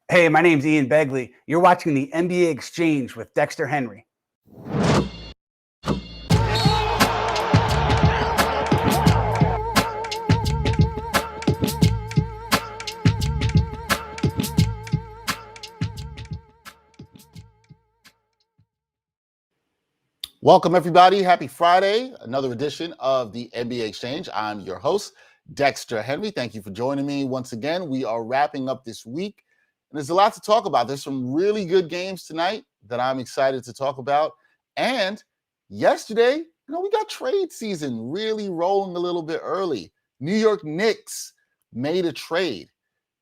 Hey, my name's Ian Begley. You're watching the NBA Exchange with Dexter Henry. Welcome, everybody. Happy Friday. Another edition of the NBA Exchange. I'm your host, Dexter Henry. Thank you for joining me once again. We are wrapping up this week, and there's a lot to talk about. There's some really good games tonight that I'm excited to talk about. And yesterday, we got trade season really rolling a little bit early. New York Knicks made a trade.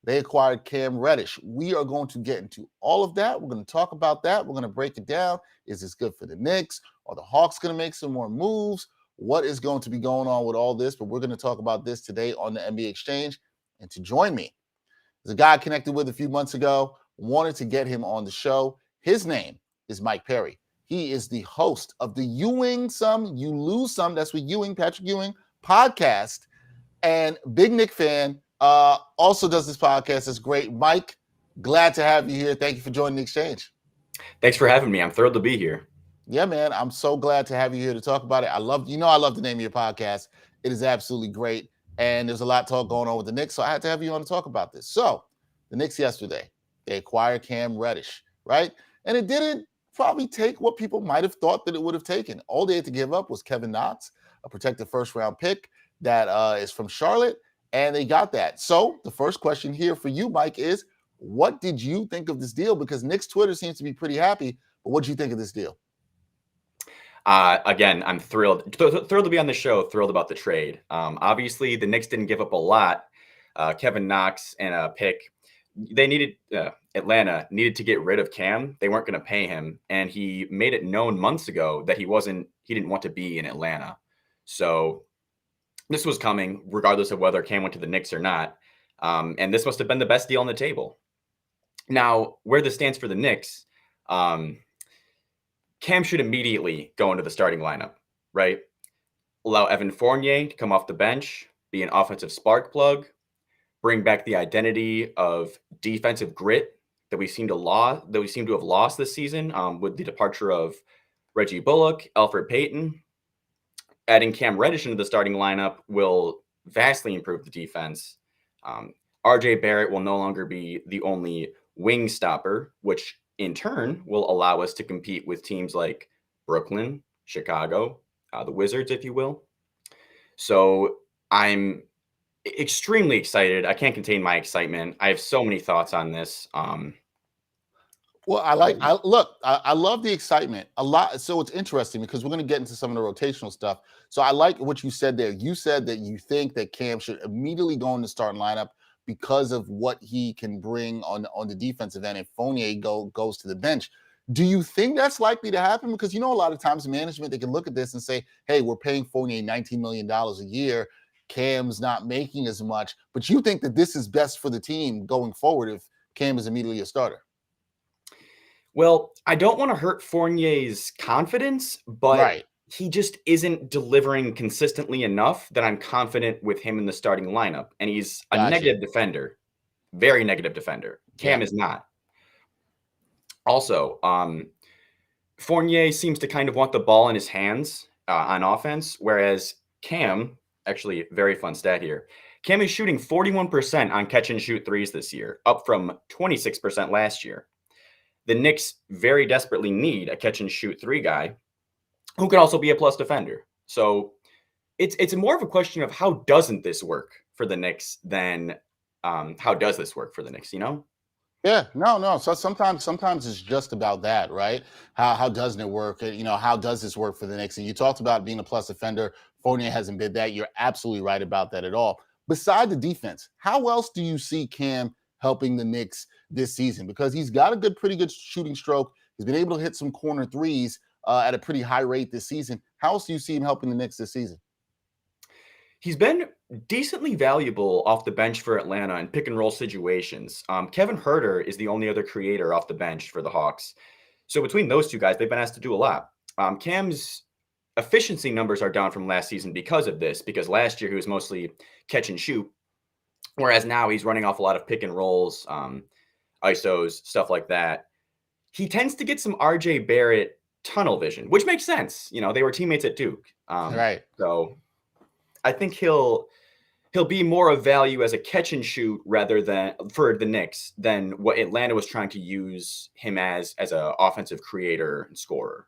They acquired Cam Reddish. We are going to get into all of that. We're going to talk about that. We're going to break it down. Is this good for the Knicks? Are the Hawks going to make some more moves? What is going to be going on with all this? But we're going to talk about this today on the NBA Exchange. And to join me is a guy I connected with a few months ago. Wanted to get him on the show. His name is Mike Perry. He is the host of the Ewing Some, You Lose Some. That's with Ewing, Patrick Ewing podcast. And big Knick fan. Also does this podcast. It's great. Mike, glad to have you here. Thank you for joining the Exchange. Thanks for having me. I'm thrilled to be here. Yeah, man. I'm so glad to have you here to talk about it. I love the name of your podcast. It is absolutely great. And there's a lot of talk going on with the Knicks. So I had to have you on to talk about this. So the Knicks yesterday, they acquired Cam Reddish, right? And it didn't probably take what people might have thought that it would have taken. All they had to give up was Kevin Knox, a protected first-round pick that is from Charlotte. And they got that. So the first question here for you, Mike, is what did you think of this deal? Because Knicks Twitter seems to be pretty happy. But what did you think of this deal? Again, I'm thrilled to be on the show, thrilled about the trade. Obviously, the Knicks didn't give up a lot. Kevin Knox and a pick. They needed Atlanta needed to get rid of Cam. They weren't going to pay him. And he made it known months ago that he didn't want to be in Atlanta. So this was coming regardless of whether Cam went to the Knicks or not. And this must have been the best deal on the table. Now, where this stands for the Knicks, Cam should immediately go into the starting lineup, right? Allow Evan Fournier to come off the bench, be an offensive spark plug, bring back the identity of defensive grit that we seem to have lost this season with the departure of Reggie Bullock, Elfrid Payton. Adding Cam Reddish into the starting lineup will vastly improve the defense. RJ Barrett will no longer be the only wing stopper, which in turn will allow us to compete with teams like Brooklyn, Chicago, the Wizards, if you will. So I'm extremely excited. I can't contain my excitement. I have so many thoughts on this. Well, I love the excitement a lot. So it's interesting because we're going to get into some of the rotational stuff. So I like what you said there. You said that you think that Cam should immediately go in the starting lineup because of what he can bring on the defensive end if Fournier goes to the bench. Do you think that's likely to happen? Because, a lot of times management, they can look at this and say, hey, we're paying Fournier $19 million a year. Cam's not making as much. But you think that this is best for the team going forward if Cam is immediately a starter? Well, I don't want to hurt Fournier's confidence, but he just isn't delivering consistently enough that I'm confident with him in the starting lineup. And he's a negative defender, very negative defender. Cam is not. Also, Fournier seems to kind of want the ball in his hands on offense, whereas Cam, actually very fun stat here, Cam is shooting 41% on catch and shoot threes this year, up from 26% last year. The Knicks very desperately need a catch and shoot three guy who can also be a plus defender. So it's more of a question of how doesn't this work for the Knicks than how does this work for the Knicks, Yeah, no. So sometimes it's just about that, right? How doesn't it work? How does this work for the Knicks? And you talked about being a plus defender. Fournier hasn't been that. You're absolutely right about that at all. Beside the defense, how else do you see Cam helping the Knicks this season? Because he's got a pretty good shooting stroke. He's been able to hit some corner threes at a pretty high rate this season. How else do you see him helping the Knicks this season? He's been decently valuable off the bench for Atlanta in pick and roll situations. Kevin Huerter is the only other creator off the bench for the Hawks. So between those two guys, they've been asked to do a lot. Cam's efficiency numbers are down from last season because of this, because last year he was mostly catch and shoot, whereas now he's running off a lot of pick and rolls, ISOs, stuff like that. He tends to get some RJ Barrett tunnel vision, which makes sense. They were teammates at Duke. Right. So I think he'll be more of value as a catch and shoot rather than for the Knicks than what Atlanta was trying to use him as an offensive creator and scorer.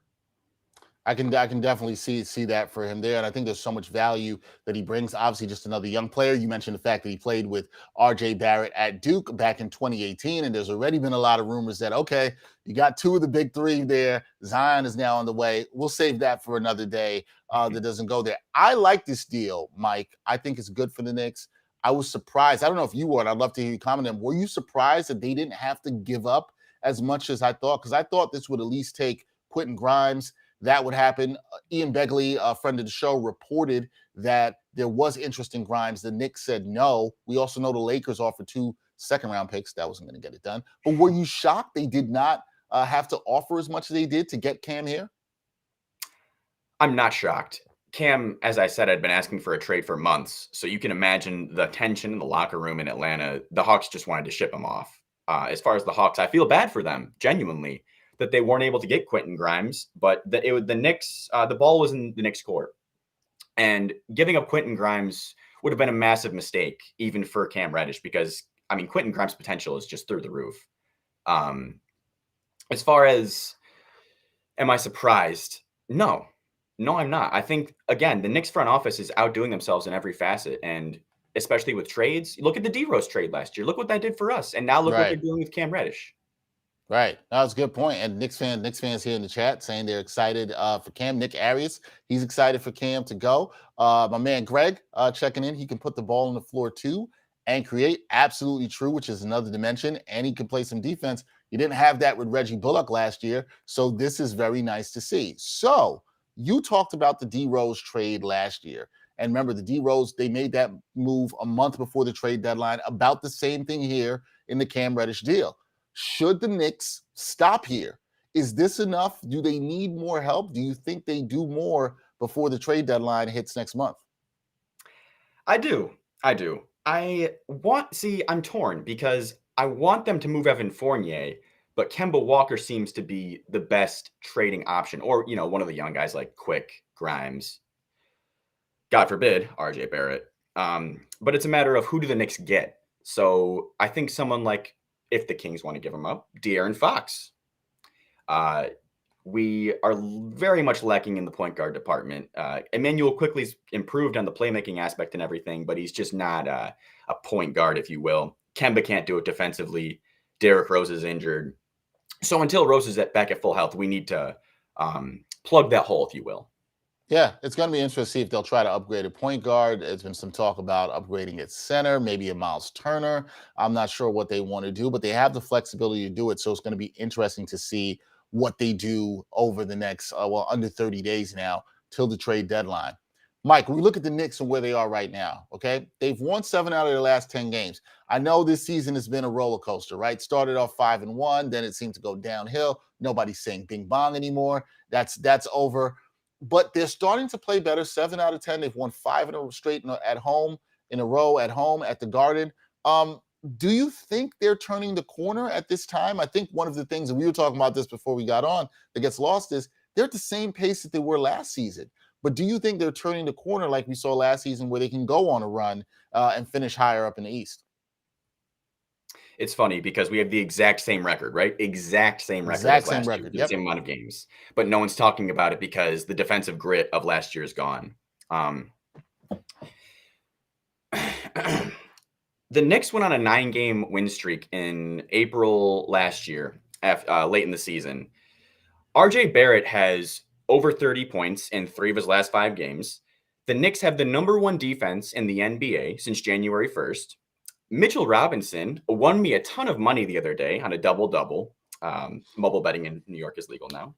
I can definitely see that for him there, and I think there's so much value that he brings. Obviously, just another young player. You mentioned the fact that he played with RJ Barrett at Duke back in 2018, and there's already been a lot of rumors that, okay, you got two of the big three there. Zion is now on the way. We'll save that for another day that doesn't go there. I like this deal, Mike. I think it's good for the Knicks. I was surprised. I don't know if you were, and I'd love to hear you comment on them. Were you surprised that they didn't have to give up as much as I thought? Because I thought this would at least take Quentin Grimes. That would happen. Ian Begley, a friend of the show, reported that there was interest in Grimes. The Knicks said no. We also know the Lakers offered 2 second-round picks. That wasn't going to get it done. But were you shocked they did not have to offer as much as they did to get Cam here? I'm not shocked. Cam, as I said, had been asking for a trade for months. So you can imagine the tension in the locker room in Atlanta. The Hawks just wanted to ship him off. As far as the Hawks, I feel bad for them, genuinely, that they weren't able to get Quentin Grimes, but the Knicks, the ball was in the Knicks' court. And giving up Quentin Grimes would have been a massive mistake, even for Cam Reddish, because, Quentin Grimes' potential is just through the roof. As far as, am I surprised? No, I'm not. I think, again, the Knicks front office is outdoing themselves in every facet, and especially with trades. Look at the D-Rose trade last year. Look what that did for us. And now look what they're doing with Cam Reddish. Right. That was a good point. And Knicks fans here in the chat saying they're excited for Cam. Nick Arias, he's excited for Cam to go. My man Greg checking in. He can put the ball on the floor too and create. Absolutely true, which is another dimension. And he can play some defense. You didn't have that with Reggie Bullock last year. So this is very nice to see. So you talked about the D-Rose trade last year. And remember, the D-Rose, they made that move a month before the trade deadline. About the same thing here in the Cam Reddish deal. Should the Knicks stop here? Is this enough? Do they need more help? Do you think they do more before the trade deadline hits next month? I do. I'm torn because I want them to move Evan Fournier, but Kemba Walker seems to be the best trading option, or, one of the young guys like Quick, Grimes, God forbid, RJ Barrett. But it's a matter of who do the Knicks get? So I think someone like, if the Kings want to give him up, De'Aaron Fox. We are very much lacking in the point guard department. Emmanuel quickly's improved on the playmaking aspect and everything, but he's just not a point guard, if you will. Kemba can't do it defensively. Derrick Rose is injured. So until Rose is back at full health, we need to plug that hole, if you will. Yeah, it's going to be interesting to see if they'll try to upgrade a point guard. There's been some talk about upgrading at center, maybe a Miles Turner. I'm not sure what they want to do, but they have the flexibility to do it. So it's going to be interesting to see what they do over the next, under 30 days now till the trade deadline. Mike, when we look at the Knicks and where they are right now, okay, they've won 7 out of their last 10 games. I know this season has been a roller coaster, right? Started off 5-1, then it seemed to go downhill. Nobody's saying bing bong anymore. That's over. But they're starting to play better. 7 out of 10. They've won 5 in a straight at home, in a row at home at the Garden. Do you think they're turning the corner at this time? I think one of the things, and we were talking about this before we got on, that gets lost is they're at the same pace that they were last season. But do you think they're turning the corner like we saw last season where they can go on a run and finish higher up in the East? It's funny because we have the exact same record, right? Exact same record. The same amount of games. But no one's talking about it because the defensive grit of last year is gone. The Knicks went on a 9-game win streak in April last year, late in the season. RJ Barrett has over 30 points in 3 of his last 5 games. The Knicks have the number 1 defense in the NBA since January 1st. Mitchell Robinson won me a ton of money the other day on a double-double. Mobile betting in New York is legal now.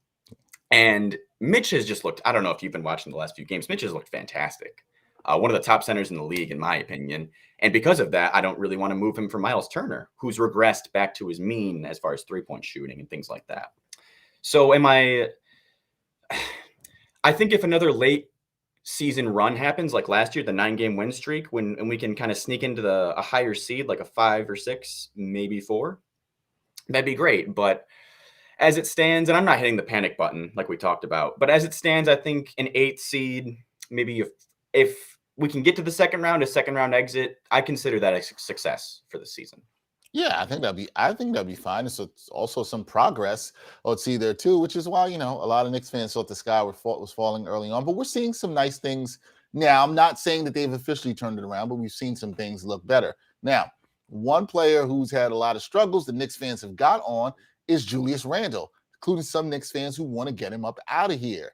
And Mitch has just looked, I don't know if you've been watching the last few games, Mitch has looked fantastic. One of the top centers in the league, in my opinion. And because of that, I don't really want to move him for Miles Turner, who's regressed back to his mean as far as 3-point shooting and things like that. So I think if another late season run happens like last year, the 9-game win streak, and we can kind of sneak into a higher seed, like a 5 or 6, maybe 4. that'd be great. But as it stands, and I'm not hitting the panic button like we talked about, but as it stands, I think an 8th seed, maybe if we can get to the second round, a second round exit, I consider that a success for the season. Yeah, I think that'd be fine. It's also some progress let's see there too, which is why, a lot of Knicks fans thought the sky was falling early on. But we're seeing some nice things now. I'm not saying that they've officially turned it around, but we've seen some things look better. Now, one player who's had a lot of struggles the Knicks fans have got on is Julius Randle, including some Knicks fans who want to get him up out of here.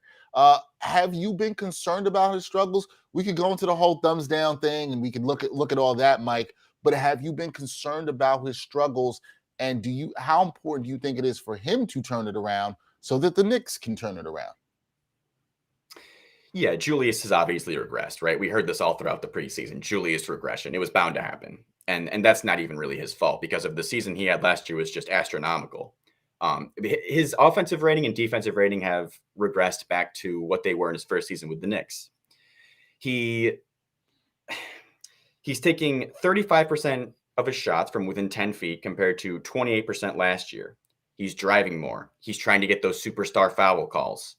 Have you been concerned about his struggles? We could go into the whole thumbs down thing and we can look at all that, Mike. But have you been concerned about his struggles? And how important do you think it is for him to turn it around so that the Knicks can turn it around? Yeah, Julius has obviously regressed, right? We heard this all throughout the preseason. Julius regression. It was bound to happen. And that's not even really his fault because of the season he had last year was just astronomical. His offensive rating and defensive rating have regressed back to what they were in his first season with the Knicks. He's taking 35% of his shots from within 10 feet compared to 28% last year. He's driving more. He's trying to get those superstar foul calls.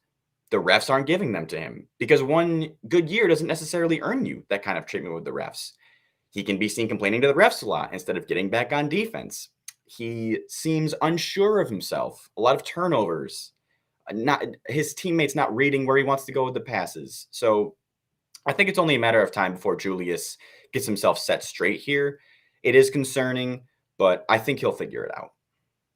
The refs aren't giving them to him because one good year doesn't necessarily earn you that kind of treatment with the refs. He can be seen complaining to the refs a lot instead of getting back on defense. He seems unsure of himself. A lot of turnovers. His teammates not reading where he wants to go with the passes. So I think it's only a matter of time before Julius gets himself set straight here. It is concerning, but I think he'll figure it out.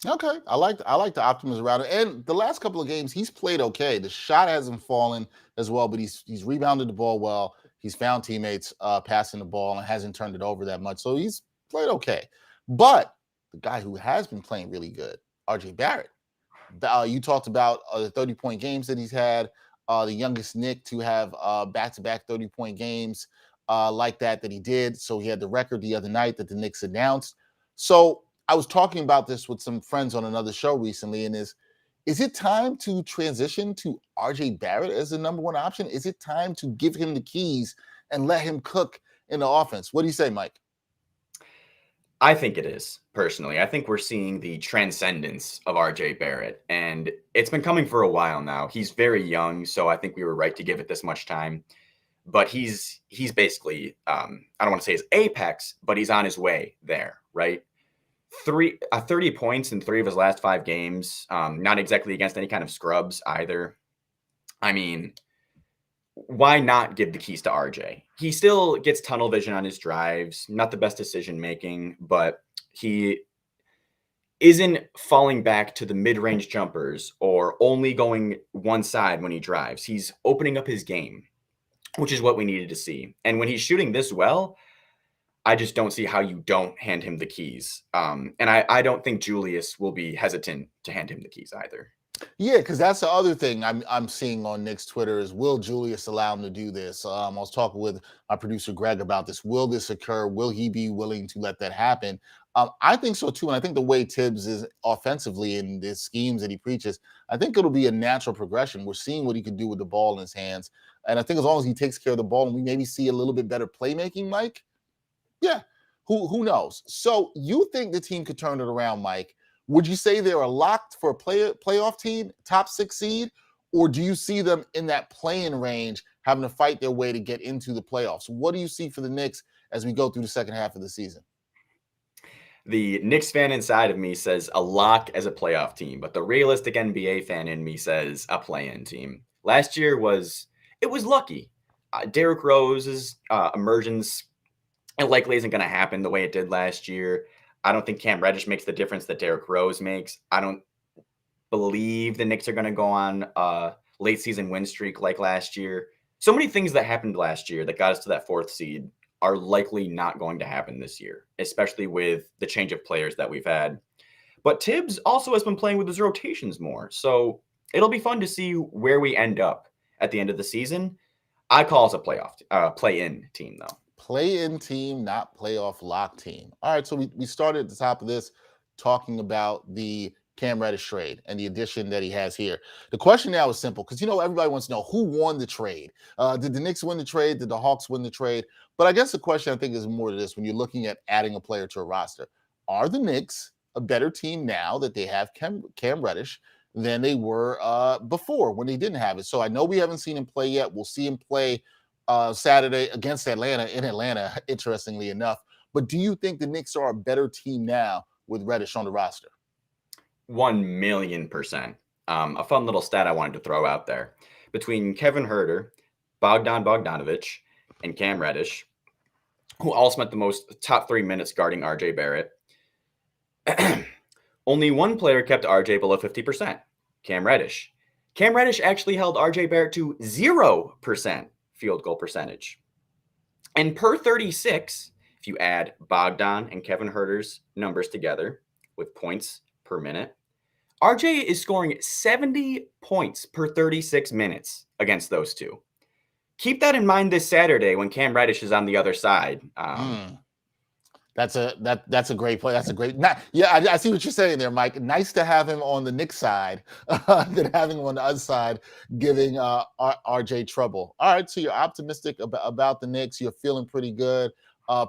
Okay, I like the optimism around it. And the last couple of games, he's played okay. The shot hasn't fallen as well, but he's rebounded the ball well. He's found teammates passing the ball and hasn't turned it over that much. So he's played okay. But the guy who has been playing really good, RJ Barrett. You talked about the 30-point games that he's had. The youngest Knick to have back-to-back 30-point games like that he did. So he had the record the other night that the Knicks announced. So I was talking about this with some friends on another show recently, and is it time to transition to RJ Barrett as the number one option? Is it time to give him the keys and let him cook in the offense? What do you say, Mike? I think it is, personally. I think we're seeing the transcendence of RJ Barrett, and it's been coming for a while now. He's very young, so I think we were right to give it this much time. But he's basically, I don't want to say his apex, but he's on his way there, right? 30 points in 3 of his last 5 games, not exactly against any kind of scrubs either. I mean, why not give the keys to RJ? He still gets tunnel vision on his drives, not the best decision making, but he isn't falling back to the mid-range jumpers or only going one side when he drives. He's opening up his game, which is what we needed to see. And when he's shooting this well, I just don't see how you don't hand him the keys. And I don't think Julius will be hesitant to hand him the keys either. Yeah, because that's the other thing I'm seeing on Knicks Twitter is, will Julius allow him to do this? I was talking with my producer Greg about this. Will this occur? Will he be willing to let that happen? I think so too, and I think the way Tibbs is offensively in the schemes that he preaches, I think it'll be a natural progression. We're seeing what he can do with the ball in his hands, and I think as long as he takes care of the ball and we maybe see a little bit better playmaking, Mike. Yeah, who knows? So you think the team could turn it around, Mike? Would you say they're locked for a playoff team, top 6 seed, or do you see them in that play-in range having to fight their way to get into the playoffs? What do you see for the Knicks as we go through the second half of the season? The Knicks fan inside of me says a lock as a playoff team, but the realistic NBA fan in me says a play-in team. Last year was lucky. Derrick Rose's emergence, it likely isn't going to happen the way it did last year. I don't think Cam Reddish makes the difference that Derrick Rose makes. I don't believe the Knicks are going to go on a late season win streak like last year. So many things that happened last year that got us to that 4th seed are likely not going to happen this year, especially with the change of players that we've had. But Tibbs also has been playing with his rotations more. So it'll be fun to see where we end up at the end of the season. I call us a play-in team, though. Play-in team, not playoff lock team. All right, so we started at the top of this talking about the Cam Reddish trade and the addition that he has here. The question now is simple because, everybody wants to know who won the trade. Did the Knicks win the trade? Did the Hawks win the trade? But I guess the question I think is more to this when you're looking at adding a player to a roster. Are the Knicks a better team now that they have Cam Reddish than they were before when they didn't have it. So I know we haven't seen him play yet. We'll see him play Saturday against Atlanta in Atlanta, interestingly enough. But do you think the Knicks are a better team now with Reddish on the roster? 1,000,000%. A fun little stat I wanted to throw out there. Between Kevin Huerter, Bogdanovich, and Cam Reddish, who all spent the most top 3 minutes guarding RJ Barrett, only one player kept RJ below 50%, Cam Reddish. Cam Reddish actually held RJ Barrett to 0% field goal percentage. And per 36, if you add Bogdan and Kevin Huerter's numbers together with points per minute, RJ is scoring 70 points per 36 minutes against those two. Keep that in mind this Saturday when Cam Reddish is on the other side. That's a great point. That's a great. I see what you're saying there, Mike. Nice to have him on the Knicks side than having him on the other side, giving RJ trouble. All right, so you're optimistic about the Knicks. You're feeling pretty good,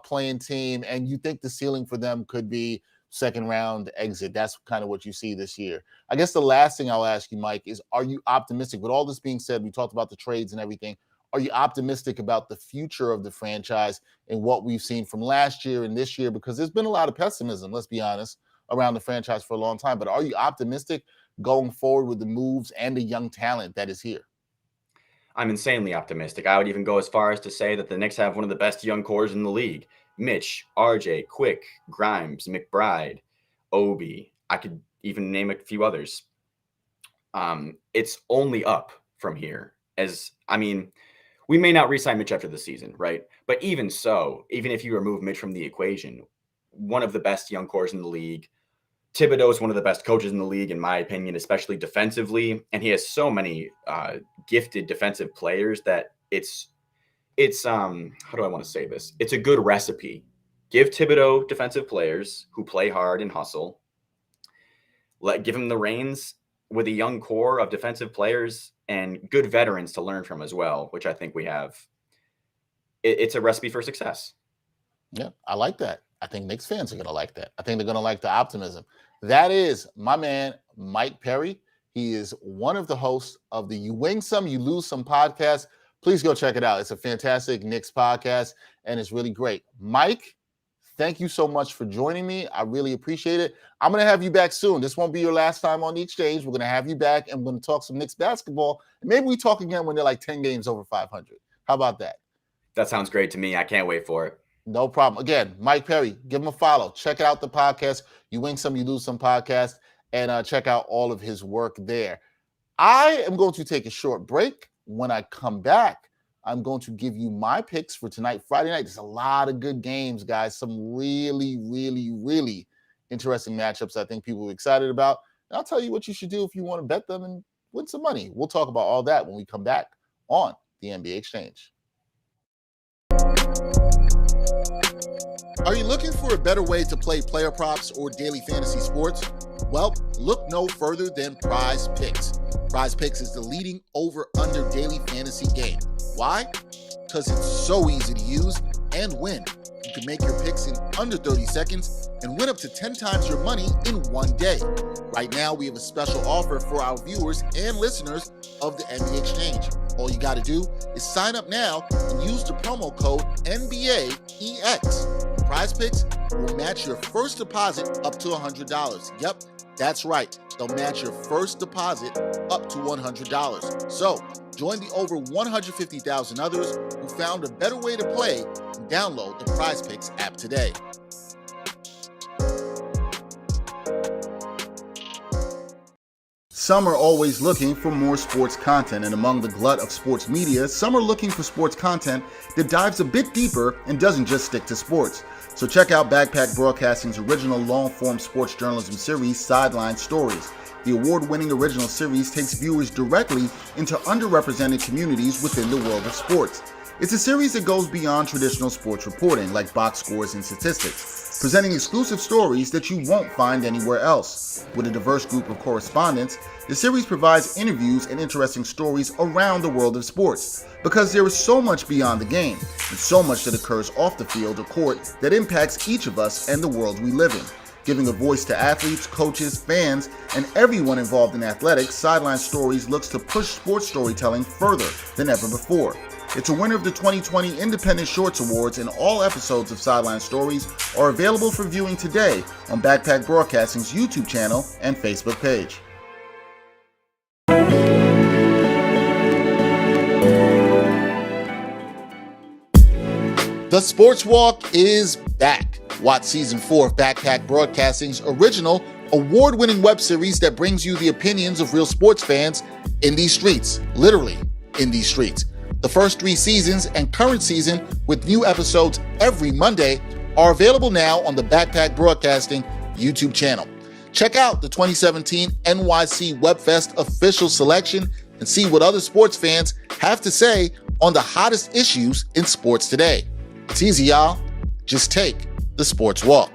playing team, and you think the ceiling for them could be second round exit. That's kind of what you see this year. I guess the last thing I'll ask you, Mike, is are you optimistic? With all this being said, we talked about the trades and everything. Are you optimistic about the future of the franchise and what we've seen from last year and this year? Because there's been a lot of pessimism, let's be honest, around the franchise for a long time. But are you optimistic going forward with the moves and the young talent that is here? I'm insanely optimistic. I would even go as far as to say that the Knicks have one of the best young cores in the league. Mitch, RJ, Quick, Grimes, McBride, Obi. I could even name a few others. It's only up from here. We may not re-sign Mitch after the season, right? But even so, even if you remove Mitch from the equation, one of the best young cores in the league. Thibodeau is one of the best coaches in the league, in my opinion, especially defensively. And he has so many gifted defensive players that it's how do I want to say this? It's a good recipe. Give Thibodeau defensive players who play hard and hustle. Give him the reins with a young core of defensive players and good veterans to learn from as well, which I think we have. It's a recipe for success. Yeah, I like that. I think Knicks fans are going to like that. I think they're going to like the optimism. That is my man, Mike Perry. He is one of the hosts of the You Win Some, You Lose Some podcast. Please go check it out. It's a fantastic Knicks podcast, and it's really great. Mike, thank you so much for joining me. I really appreciate it. I'm going to have you back soon. This won't be your last time on the exchange. We're going to have you back, and we're going to talk some Knicks basketball. And maybe we talk again when they're like 10 games over 500. How about that? That sounds great to me. I can't wait for it. No problem. Again, Mike Perry, give him a follow. Check out the podcast. You Win Some, You Lose Some podcast, and check out all of his work there. I am going to take a short break. When I come back, I'm going to give you my picks for tonight, Friday night. There's a lot of good games, guys. Some really, really, really interesting matchups I think people are excited about. And I'll tell you what you should do if you want to bet them and win some money. We'll talk about all that when we come back on the NBA Exchange. Are you looking for a better way to play player props or daily fantasy sports? Well, look no further than Prize Picks. Prize Picks is the leading over-under daily fantasy game. Why? Because it's so easy to use and win. You can make your picks in under 30 seconds and win up to 10 times your money in one day. Right now, we have a special offer for our viewers and listeners of the NBA Exchange. All you got to do is sign up now and use the promo code NBAEX. Prize Picks will match your first deposit up to $100. Yep, that's right. They'll match your first deposit up to $100. So, join the over 150,000 others who found a better way to play and download the Prize Picks app today. Some are always looking for more sports content, and among the glut of sports media, some are looking for sports content that dives a bit deeper and doesn't just stick to sports. So check out Backpack Broadcasting's original long-form sports journalism series, Sideline Stories. The award-winning original series takes viewers directly into underrepresented communities within the world of sports. It's a series that goes beyond traditional sports reporting, like box scores and statistics, presenting exclusive stories that you won't find anywhere else. With a diverse group of correspondents, the series provides interviews and interesting stories around the world of sports, because there is so much beyond the game, and so much that occurs off the field or court that impacts each of us and the world we live in. Giving a voice to athletes, coaches, fans, and everyone involved in athletics, Sideline Stories looks to push sports storytelling further than ever before. It's a winner of the 2020 Independent Shorts Awards, and all episodes of Sideline Stories are available for viewing today on Backpack Broadcasting's YouTube channel and Facebook page. The Sports Walk is back. Watch Season 4 of Backpack Broadcasting's original, award-winning web series that brings you the opinions of real sports fans in these streets, literally in these streets. The first 3 seasons and current season, with new episodes every Monday, are available now on the Backpack Broadcasting YouTube channel. Check out the 2017 NYC WebFest official selection and see what other sports fans have to say on the hottest issues in sports today. It's easy, y'all. Just take the Sports Walk.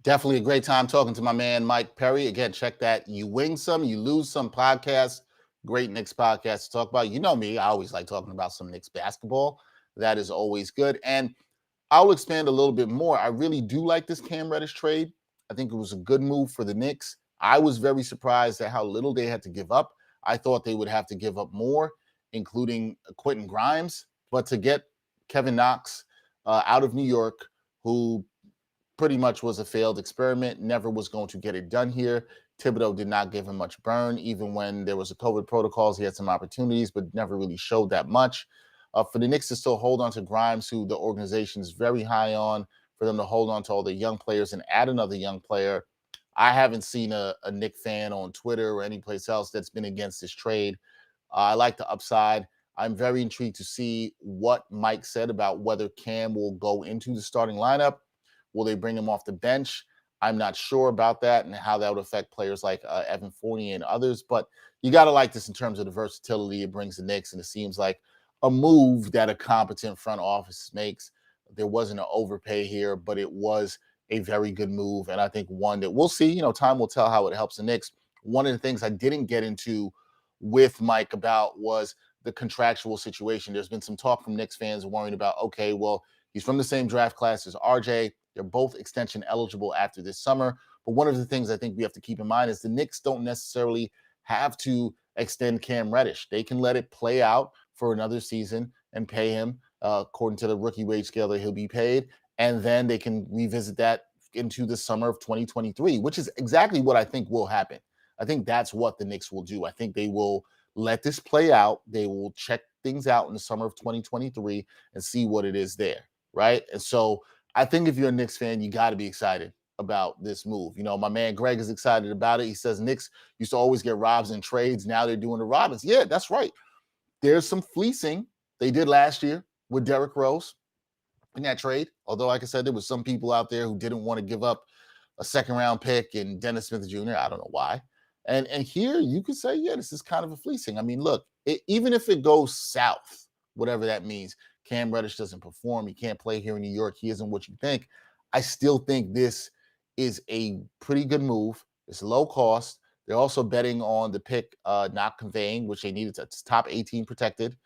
Definitely a great time talking to my man, Mike Perry. Again, check that You Wing Some, You Lose Some podcast. Great Knicks podcast to talk about. You know me, I always like talking about some Knicks basketball. That is always good. And I'll expand a little bit more. I really do like this Cam Reddish trade. I think it was a good move for the Knicks. I was very surprised at how little they had to give up. I thought they would have to give up more, including Quentin Grimes. But to get Kevin Knox out of New York, who pretty much was a failed experiment, never was going to get it done here. Thibodeau did not give him much burn. Even when there was a COVID protocols, he had some opportunities, but never really showed that much. For the Knicks to still hold on to Grimes, who the organization is very high on, for them to hold on to all the young players and add another young player. I haven't seen a Knicks fan on Twitter or any place else that's been against this trade. I like the upside. I'm very intrigued to see what Mike said about whether Cam will go into the starting lineup. Will they bring him off the bench? I'm not sure about that and how that would affect players like Evan Fournier and others. But you got to like this in terms of the versatility it brings the Knicks, and it seems like a move that a competent front office makes. There wasn't an overpay here, but it was a very good move. And I think one that we'll see, time will tell how it helps the Knicks. One of the things I didn't get into with Mike about was the contractual situation. There's been some talk from Knicks fans worrying about, okay, well, he's from the same draft class as RJ. They're both extension eligible after this summer. But one of the things I think we have to keep in mind is the Knicks don't necessarily have to extend Cam Reddish. They can let it play out for another season and pay him according to the rookie wage scale that he'll be paid. And then they can revisit that into the summer of 2023, which is exactly what I think will happen. I think that's what the Knicks will do. I think they will let this play out. They will check things out in the summer of 2023 and see what it is there, right? And so I think if you're a Knicks fan, you got to be excited about this move. My man Greg is excited about it. He says Knicks used to always get robs in trades. Now they're doing the robbings. Yeah, that's right. There's some fleecing they did last year with Derrick Rose in that trade. Although, like I said, there was some people out there who didn't want to give up a second-round pick and Dennis Smith Jr. I don't know why. And here you could say, yeah, this is kind of a fleecing. I mean, look, even if it goes south, whatever that means, Cam Reddish doesn't perform, he can't play here in New York, he isn't what you think, I still think this is a pretty good move. It's low cost. They're also betting on the pick not conveying, which they needed to top 18 protected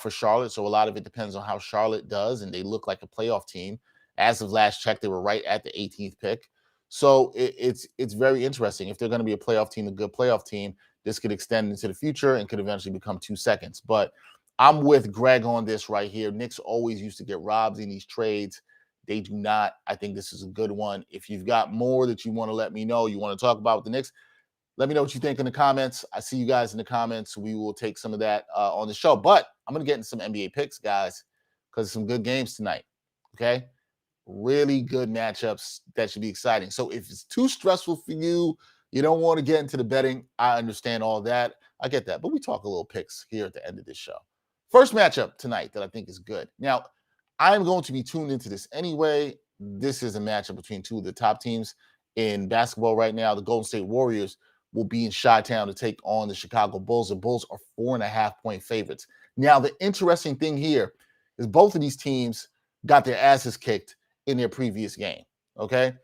for Charlotte. So a lot of it depends on how Charlotte does, and they look like a playoff team. As of last check, they were right at the 18th pick. So it's very interesting. If they're going to be a playoff team, a good playoff team, this could extend into the future and could eventually become 2 seconds. But I'm with Greg on this right here. Knicks always used to get robbed in these trades. They do not. I think this is a good one. If you've got more that you want to let me know, you want to talk about with the Knicks, let me know what you think in the comments. I see you guys in the comments. We will take some of that on the show. But I'm going to get into some NBA picks, guys, because some good games tonight, okay? Really good matchups that should be exciting. So if it's too stressful for you, you don't want to get into the betting, I understand all that. I get that. But we talk a little picks here at the end of this show. First matchup tonight that I think is good. Now, I'm going to be tuned into this anyway. This is a matchup between two of the top teams in basketball right now. The Golden State Warriors will be in Chi-Town to take on the Chicago Bulls. The Bulls are 4.5-point favorites. Now, the interesting thing here is both of these teams got their asses kicked in their previous game, okay?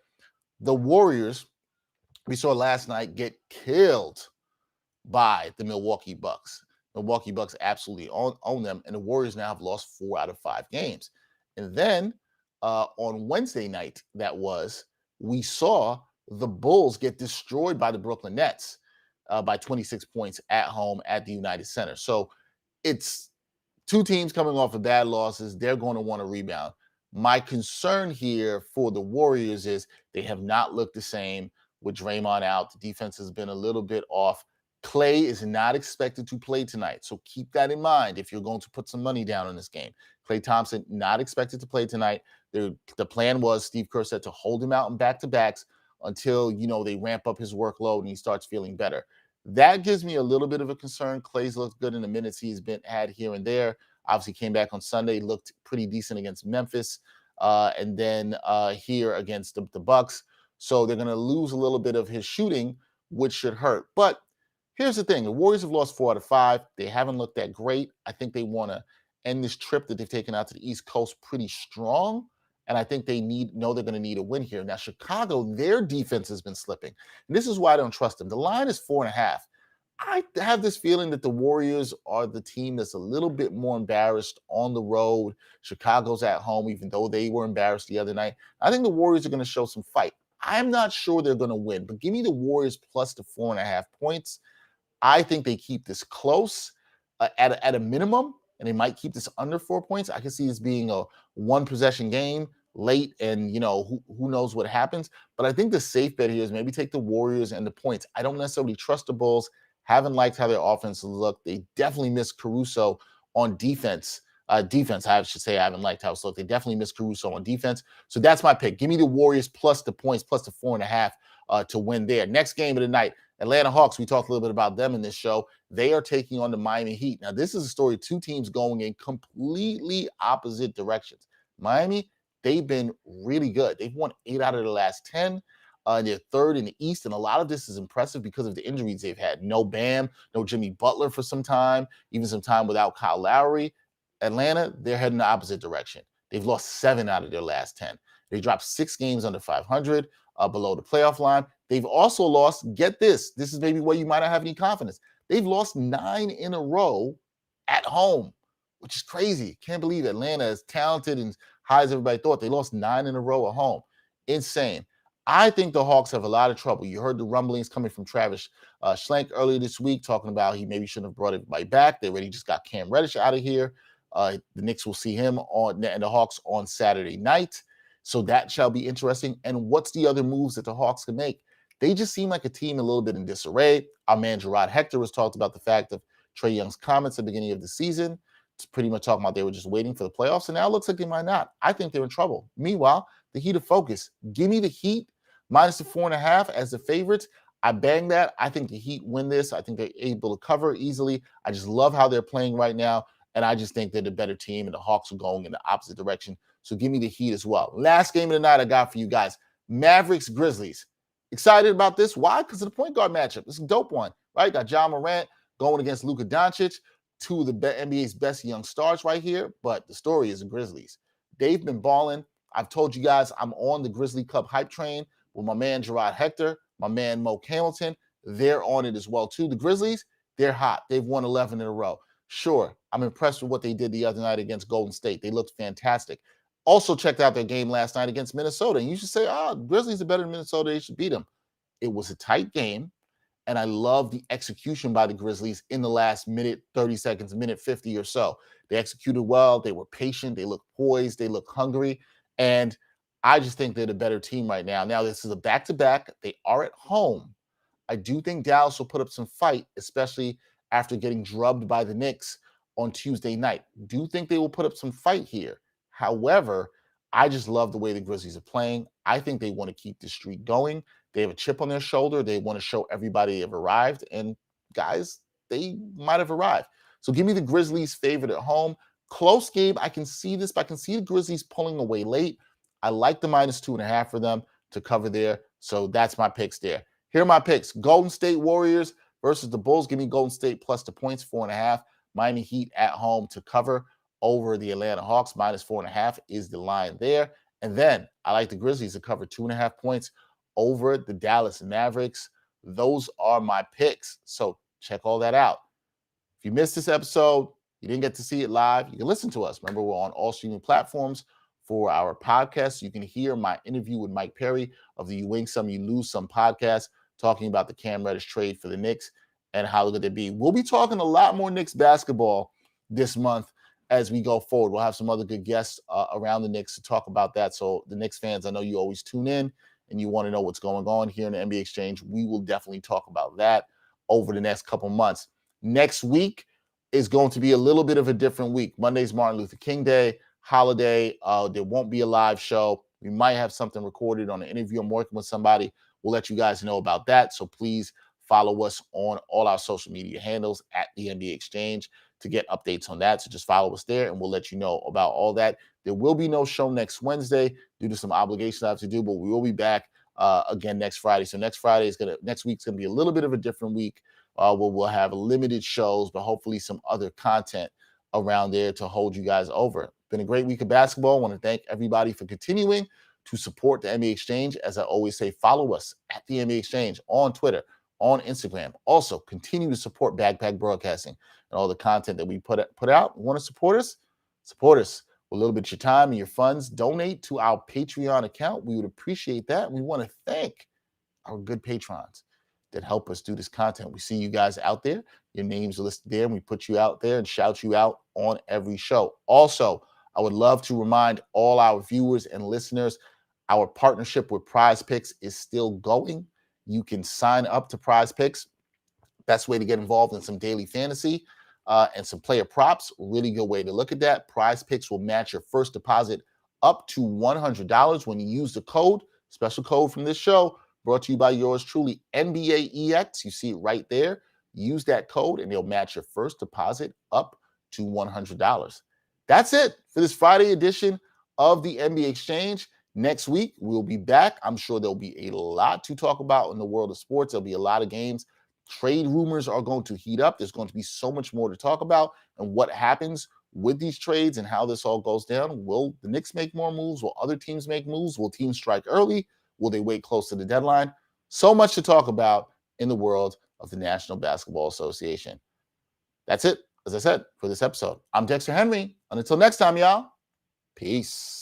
The Warriors we saw last night get killed by the Milwaukee Bucks. Milwaukee Bucks absolutely own them, and the Warriors now have lost 4 out of 5 games. And then on Wednesday night, we saw the Bulls get destroyed by the Brooklyn Nets by 26 points at home at the United Center. So it's two teams coming off of bad losses. They're going to want to rebound. My concern here for the Warriors is they have not looked the same with Draymond out. The defense has been a little bit off. Clay is not expected to play tonight, so keep that in mind if you're going to put some money down on this game. Klay Thompson not expected to play tonight. The plan was, Steve Kerr said, to hold him out in back-to-backs until, they ramp up his workload and he starts feeling better. That gives me a little bit of a concern. Clay's looked good in the minutes he's had here and there. Obviously came back on Sunday, looked pretty decent against Memphis, and then here against the Bucks. So they're going to lose a little bit of his shooting, which should hurt. But here's the thing. The Warriors have lost 4 out of 5. They haven't looked that great. I think they want to end this trip that they've taken out to the East Coast pretty strong. And I think they know they're going to need a win here. Now, Chicago, their defense has been slipping. And this is why I don't trust them. The line is 4.5. I have this feeling that the Warriors are the team that's a little bit more embarrassed on the road. Chicago's at home, even though they were embarrassed the other night. I think the Warriors are going to show some fight. I'm not sure they're going to win, but give me the Warriors plus the 4.5 points. I think they keep this close at a minimum, and they might keep this under 4 points. I can see this being a one-possession game late, and who knows what happens. But I think the safe bet here is maybe take the Warriors and the points. I don't necessarily trust the Bulls. Haven't liked how their offense looked. They definitely missed Caruso on defense. I should say I haven't liked how it's looked. They definitely missed Caruso on defense. So that's my pick. Give me the Warriors plus the points, plus the 4.5 to win there. Next game of the night, Atlanta Hawks. We talked a little bit about them in this show. They are taking on the Miami Heat. Now, this is a story of two teams going in completely opposite directions. Miami, they've been really good. They've won 8 out of the last 10. They're third in the East, and a lot of this is impressive because of the injuries they've had. No Bam, no Jimmy Butler for some time, even some time without Kyle Lowry. Atlanta, they're heading the opposite direction. They've lost 7 out of their last 10. They dropped 6 games under 500, below the playoff line. They've also lost, get this is maybe where you might not have any confidence. They've lost 9 in a row at home, which is crazy. Can't believe Atlanta, as talented and high as everybody thought, they lost 9 in a row at home. Insane. I think the Hawks have a lot of trouble. You heard the rumblings coming from Travis Schlenk earlier this week talking about he maybe shouldn't have brought everybody back. They already just got Cam Reddish out of here. The Knicks will see him and the Hawks on Saturday night. So that shall be interesting. And what's the other moves that the Hawks can make? They just seem like a team a little bit in disarray. Our man Gerard Hector has talked about the fact of Trae Young's comments at the beginning of the season. It's pretty much talking about they were just waiting for the playoffs, and now it looks like they might not. I think they're in trouble. Meanwhile, the Heat are focused. Give me the Heat minus the 4.5 as the favorites. I bang that. I think the Heat win this. I think they're able to cover easily. I just love how they're playing right now, and I just think they're the better team, and the Hawks are going in the opposite direction. So give me the Heat as well. Last game of the night I got for you guys, Mavericks-Grizzlies. Excited about this. Why? Because of the point guard matchup. It's a dope one, right? Got Ja Morant going against Luka Doncic, two of the NBA's best young stars right here. But the story is the Grizzlies. They've been balling. I've told you guys I'm on the Grizzly Club hype train with my man Gerard Hector, my man Mo Hamilton. They're on it as well, too. The Grizzlies, they're hot. They've won 11 in a row. Sure, I'm impressed with what they did the other night against Golden State. They looked fantastic. Also checked out their game last night against Minnesota. And you should say, Grizzlies are better than Minnesota. They should beat them. It was a tight game. And I love the execution by the Grizzlies in the last minute, 30 seconds, minute 50 or so. They executed well. They were patient. They looked poised. They looked hungry. And I just think they're the better team right now. Now, this is a back-to-back. They are at home. I do think Dallas will put up some fight, especially after getting drubbed by the Knicks on Tuesday night. Do think they will put up some fight here. However, I just love the way the Grizzlies are playing. I think they want to keep the streak going. They have a chip on their shoulder. They want to show everybody they've arrived. And guys, they might have arrived. So give me the Grizzlies favored at home. Close game. I can see this, but I can see the Grizzlies pulling away late. I like the minus 2.5 for them to cover there. So that's my picks there. Here are my picks. Golden State Warriors versus the Bulls. Give me Golden State plus the points, 4.5. Miami Heat at home to cover over the Atlanta Hawks. Minus 4.5 is the line there. And then I like the Grizzlies to cover 2.5 points over the Dallas Mavericks. Those are my picks. So check all that out. If you missed this episode, you didn't get to see it live, you can listen to us. Remember, we're on all streaming platforms for our podcast. You can hear my interview with Mike Perry of the You Win Some, You Lose Some podcast, talking about the Cam Reddish trade for the Knicks and how good they be. We'll be talking a lot more Knicks basketball this month as we go forward. We'll have some other good guests around the Knicks to talk about that. So the Knicks fans, I know you always tune in and you want to know what's going on here in the NBA Exchange. We will definitely talk about that over the next couple months. Next week is going to be a little bit of a different week. Monday's Martin Luther King Day, holiday. There won't be a live show. We might have something recorded on an interview. I'm working with somebody. We'll let you guys know about that. So please follow us on all our social media handles at the NBA Exchange to get updates on that. So just follow us there and we'll let you know about all that. There will be no show next Wednesday due to some obligations I have to do, but we will be back again next Friday. So next week's gonna be a little bit of a different week where we'll have limited shows, but hopefully some other content around there to hold you guys over. Been a great week of basketball. I want to thank everybody for continuing to support the NBA Exchange. As I always say, follow us at the NBA Exchange on Twitter, on Instagram. Also, continue to support Backpack Broadcasting and all the content that we put out. Want to support us? Support us with a little bit of your time and your funds. Donate to our Patreon account. We would appreciate that. We want to thank our good patrons that help us do this content. We see you guys out there. Your names are listed there, and we put you out there and shout you out on every show. Also, I would love to remind all our viewers and listeners, our partnership with Prize Picks is still going. You can sign up to Prize Picks. Best way to get involved in some daily fantasy and some player props. Really good way to look at that. Prize Picks will match your first deposit up to $100 when you use the code, special code from this show, brought to you by yours truly, NBAEX. You see it right there. Use that code and they'll match your first deposit up to $100. That's it for this Friday edition of the NBA Exchange. Next week, we'll be back. I'm sure there'll be a lot to talk about in the world of sports. There'll be a lot of games. Trade rumors are going to heat up. There's going to be so much more to talk about and what happens with these trades and how this all goes down. Will the Knicks make more moves? Will other teams make moves? Will teams strike early? Will they wait close to the deadline? So much to talk about in the world of the National Basketball Association. That's it, as I said, for this episode. I'm Dexter Henry. And until next time, y'all, peace.